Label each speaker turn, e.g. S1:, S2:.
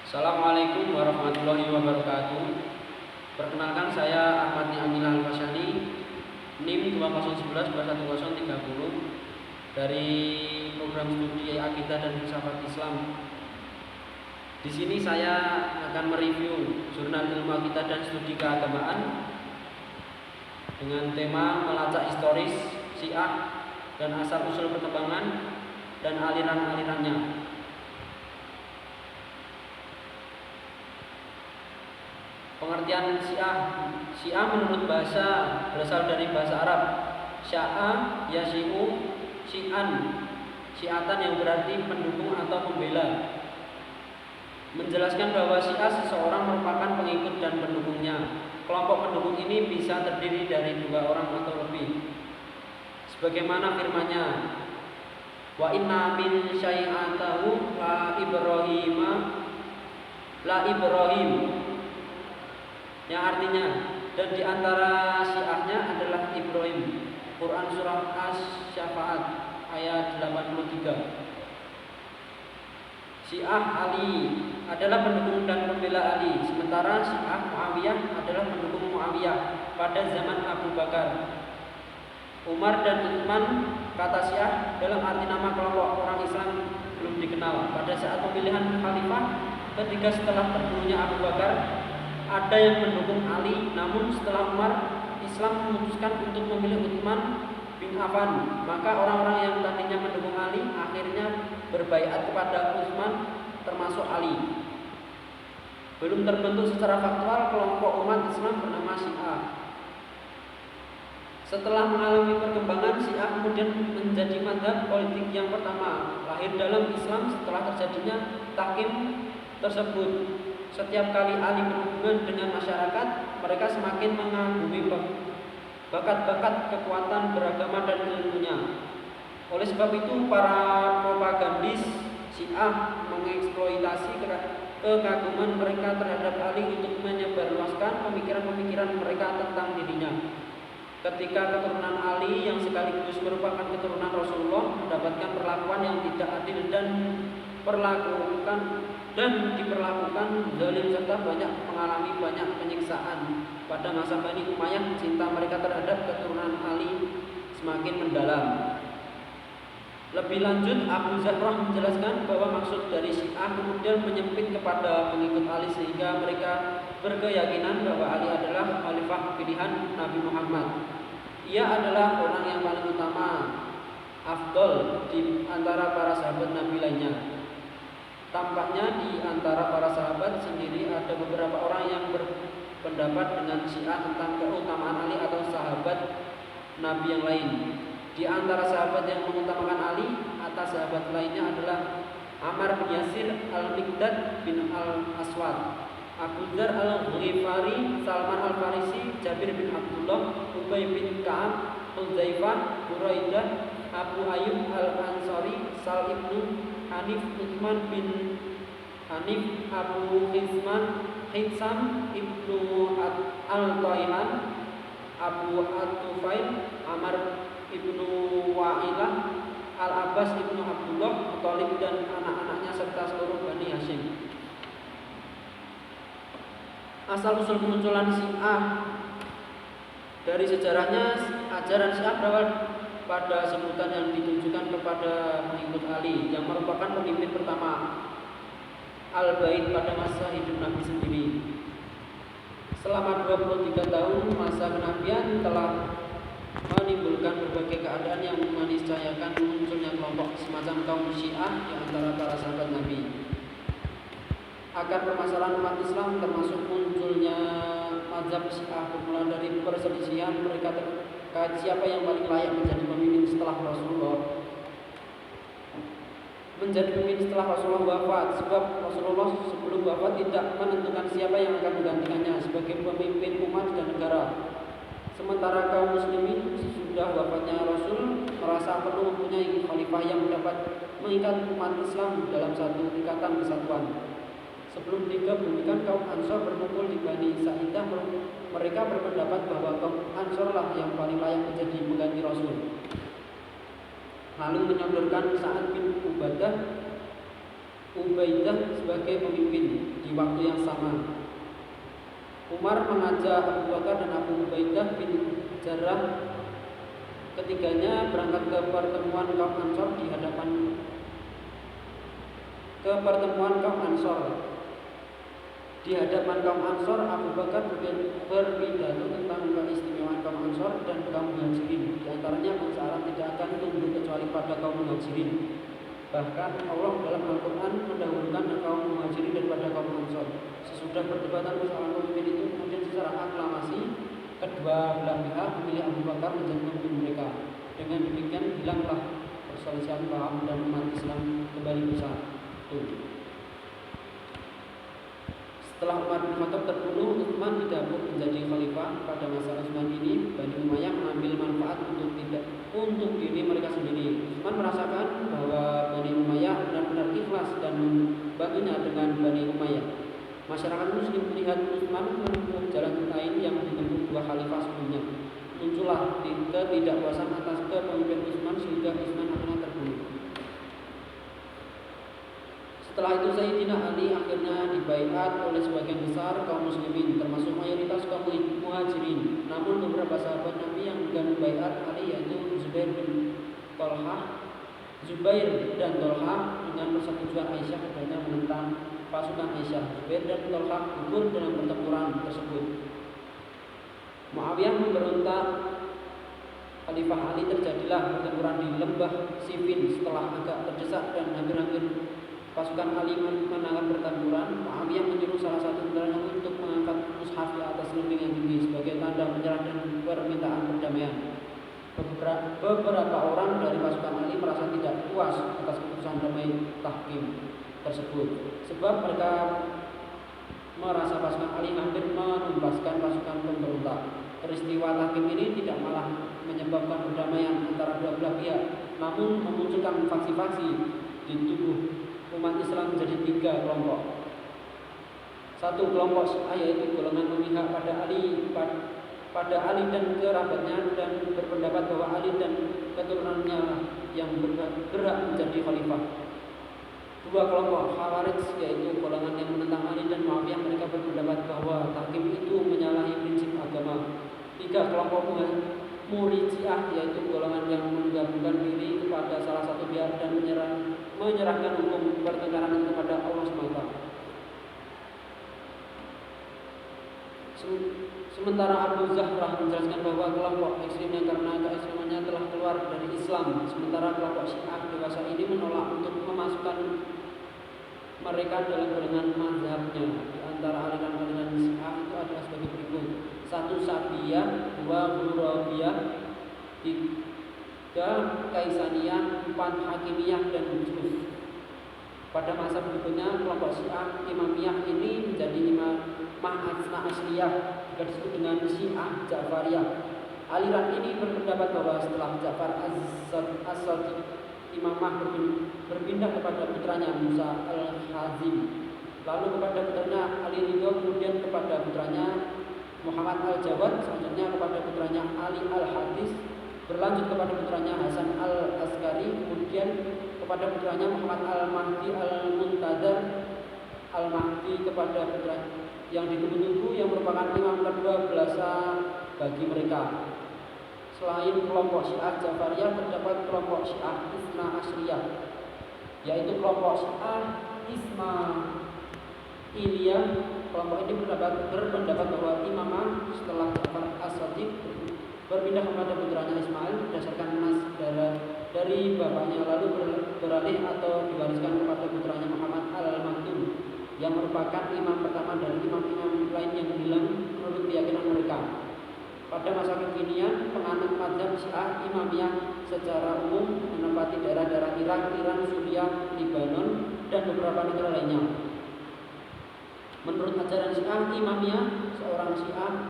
S1: Assalamualaikum warahmatullahi wabarakatuh. Perkenalkan, saya Ahmad Ni'amillah Al-Fasyani, NIM 2011-21030 dari program studi Akidah dan Filsafat Islam. Di sini saya akan mereview jurnal ilmu akidah dan studi keagamaan dengan tema melacak historis Syiah dan asal usul perkembangan dan aliran-alirannya. Pengertian Syiah menurut bahasa berasal dari bahasa Arab sya'a yasyi'u syi'an, syi'atan yang berarti pendukung atau pembela, menjelaskan bahwa Syiah seseorang merupakan pengikut dan pendukungnya. Kelompok pendukung ini bisa terdiri dari 2 orang atau lebih, sebagaimana firman-Nya, wa inna min syai'atahu la Ibrahim, yang artinya dan di antara syiahnya adalah Ibrahim. Quran surah Asy-Syafa'at ayat 83. Syiah Ali adalah pendukung dan pembela Ali, sementara Syiah Muawiyah adalah pendukung Muawiyah pada zaman Abu Bakar, Umar dan Utsman. Kata Syiah dalam arti nama kelompok orang Islam belum dikenal pada saat pemilihan khalifah ketika setelah terbunuhnya Abu Bakar. Ada yang mendukung Ali, namun setelah Umar, Islam memutuskan untuk memilih Utsman bin Affan. Maka orang-orang yang tadinya mendukung Ali akhirnya berbaiat kepada Utsman, termasuk Ali. Belum terbentuk secara faktual kelompok umat Islam bernama Syiah. Setelah mengalami perkembangan, Syiah kemudian menjadi mazhab politik yang pertama lahir dalam Islam setelah terjadinya tahkim tersebut. Setiap kali Ali berhubungan dengan masyarakat, mereka semakin mengagumi bakat-bakat kekuatan beragama dan ilmunya. Oleh sebab itu, para propagandis Syiah mengeksploitasi kekaguman mereka terhadap Ali untuk menyebarluaskan pemikiran-pemikiran mereka tentang dirinya. Ketika keturunan Ali yang sekaligus merupakan keturunan Rasulullah mendapatkan perlakuan yang tidak adil dan diperlakukan zalim serta mengalami banyak penyiksaan pada masa Bani Umayyah, cinta mereka terhadap keturunan Ali semakin mendalam. Lebih lanjut, Abu Zahrah menjelaskan bahwa maksud dari Syiah kemudian menyempit kepada pengikut Ali sehingga mereka berkeyakinan bahwa Ali adalah khalifah pilihan Nabi Muhammad. Ia adalah orang yang paling utama, afdol di antara para sahabat Nabi lainnya. Tampaknya di antara para sahabat sendiri ada beberapa orang yang berpendapat dengan Syiah tentang keutamaan Ali atau sahabat Nabi yang lain. Di antara sahabat yang mengutamakan Ali atas sahabat lainnya adalah Ammar bin Yasir, Al-Miqdad bin Al-Aswad, Abu Dzar Al-Ghifari, Salman Al-Farisi, Jabir bin Abdullah, Ubay bin Ka'ab, Hudzaifah, Buraidah, Abu Ayyub Al-Ansari, Sal ibnu Hanif, Utsman bin Hanif, Abu Hitsam ibnu Al-Taihan, Abu At-Tufail, Amr ibnu Wa'ilah, Al-Abbas ibnu Abdullah, Thalib dan anak-anaknya serta seluruh Bani Hashim. Asal usul kemunculan Syiah. Dari sejarahnya, ajaran Syiah berawal pada sebutan yang ditujukan kepada pengikut Ali yang merupakan pemimpin pertama Al-Bait pada masa hidup Nabi sendiri. Selama 23 tahun masa kenabian telah menimbulkan berbagai keadaan yang meniscayakan munculnya kelompok semacam kaum Syiah di antara para sahabat Nabi. Akar permasalahan umat Islam termasuk munculnya mazhab Syiah bermula dari perselisihan mereka terkait siapa yang paling layak menjadi pemimpin setelah Rasulullah. Menjadi pemimpin setelah Rasulullah wafat, sebab Rasulullah sebelum wafat tidak menentukan siapa yang akan menggantikannya sebagai pemimpin umat dan negara. Sementara kaum muslimin sesudah wafatnya Rasul merasa perlu mempunyai khalifah yang dapat mengikat umat Islam dalam satu ikatan kesatuan. Sebelum digabungkan, kaum Ansor berkumpul di Bani Sa'idah. Mereka berpendapat bahwa kaum Ansorlah yang paling layak menjadi pengganti Rasul. Lalu menyodorkan Sa'ad bin Ubadah Ubaidah sebagai pemimpin di waktu yang sama. Umar mengajak Abu Bakar dan Abu Ubaidah bin Jarrah, ketiganya berangkat ke pertemuan kaum Ansor Di hadapan kaum Ansor, Abu Bakar berpidato tentang keistimewaan kaum Ansor dan kaum Muhajirin. Di antaranya bangsa Arab tidak akan tunduk kecuali pada kaum Muhajirin. Bahkan Allah dalam Al-Quran mendahulukan kaum Muhajirin daripada kaum Ansor. Sesudah perdebatan persoalan pemimpin itu, kemudian secara aklamasi kedua belah pihak memilih Abu Bakar menjadi pemimpin mereka. Dengan demikian hilanglah perselisihan paham dan umat Islam kembali bersatu. Setelah Umar bin Khattab terbunuh, Utsman didapuk menjadi khalifah. Pada masa Utsman ini, Bani Umayyah mengambil manfaat untuk diri mereka sendiri. Utsman merasakan bahwa Bani Umayyah benar-benar ikhlas dan membantunya dengan Bani Umayyah. Masyarakat Muslim melihat Utsman menempuh jalan lain yang ditempuh dua khalifah sebelumnya. Muncullah ketidakpuasan atas kepemimpinan Utsman sehingga Utsman akhirnya terbunuh. Setelah itu Sayyidina Ali akhirnya dibaiat oleh sebagian besar kaum muslimin, termasuk mayoritas kaum muhajirin. Namun beberapa sahabat Nabi yang enggan baiat Ali, yaitu Zubair dan Tolhah, dengan persetujuan Aisyah keduanya menentang pasukan Aisyah. Zubair dan Tolhah gugur dalam pertempuran tersebut. Muawiyah memberontak Khalifah Ali. Terjadilah pertempuran di lembah Siffin. Setelah agak terdesak dan hampir-hampir pasukan Ali menangkan pertempuran, Muawiyah menyuruh salah satu tentaranya untuk mengangkat mushaf di atas lembing yang tinggi sebagai tanda menyerah dan permintaan perdamaian. Beberapa orang dari pasukan Ali merasa tidak puas atas keputusan damai tahkim tersebut, sebab mereka merasa pasukan Ali hampir menumbaskan pasukan pemberontak. Peristiwa tahkim ini tidak malah menyebabkan perdamaian antara dua belah pihak, namun memunculkan faksi-faksi di tubuh umat Islam menjadi tiga kelompok. Satu kelompok Syiah, yaitu golongan memihak pada Ali dan kerabatnya, dan berpendapat bahwa Ali dan keturunannya yang berhak menjadi khalifah. Dua kelompok Khawarij, yaitu golongan yang menentang Ali dan Muawiyah, mereka berpendapat bahwa tahkim itu menyalahi prinsip agama. Tiga kelompok Murji'ah, yaitu golongan yang menggabungkan diri kepada salah satu pihak dan menyerahkan hukum pertengkaran itu kepada Allah SWT. Sementara Abu Zahrah menjelaskan bahwa kelompok ekstrem yang karena keekstremannya telah keluar dari Islam, sementara kelompok Syiah dewasa ini menolak untuk memasukkan mereka dalam golongan mazhabnya. Di antara aliran-aliran Syiah itu adalah sebagai berikut: 1. Sabiyah, 2. Hurabiyah, 3. Kaisaniyah, 4. Hakimiyah dan Juz. Pada masa berikutnya kelompok Syiah Imamiyah ini menjadi Isna Asy'ariyah, juga disebut dengan Syiah Ja'fariyah. Aliran ini berpendapat bahwa setelah Ja'far as-Shadiq imamah berpindah kepada putranya Musa al-Hazim, lalu kepada putranya Ali Ridho, kemudian kepada putranya Muhammad al-Jawad, selanjutnya kepada putranya Ali al-Hadis, berlanjut kepada putranya Hasan al-Askari, kemudian kepada putranya Muhammad al-Mahdi al-Muntazar al-Mahdi, kepada putra yang ditunggu-tunggu yang merupakan imam kedua bagi mereka. Selain kelompok Syiah Ja'fariyah, terdapat kelompok Syiah Isna Asy'ariyah, yaitu kelompok Syiah Ismailiyah. Kelompok ini berpendapat bahwa imamah setelah Ja'far as-Shadiq berpindah kepada putranya Ismail berdasarkan nas dari bapaknya, lalu beralih atau diwariskan kepada putranya Muhammad al-Maktum, yang merupakan imam pertama dari imam-imam lain yang hilang menurut keyakinan mereka. Pada masa kekinian, penganut mazhab Syiah Imamiyah secara umum menempati daerah-daerah Irak, Iran, Suriah, Lebanon, dan beberapa negara lainnya. Menurut ajaran Syiah Imamiyah, seorang Syiah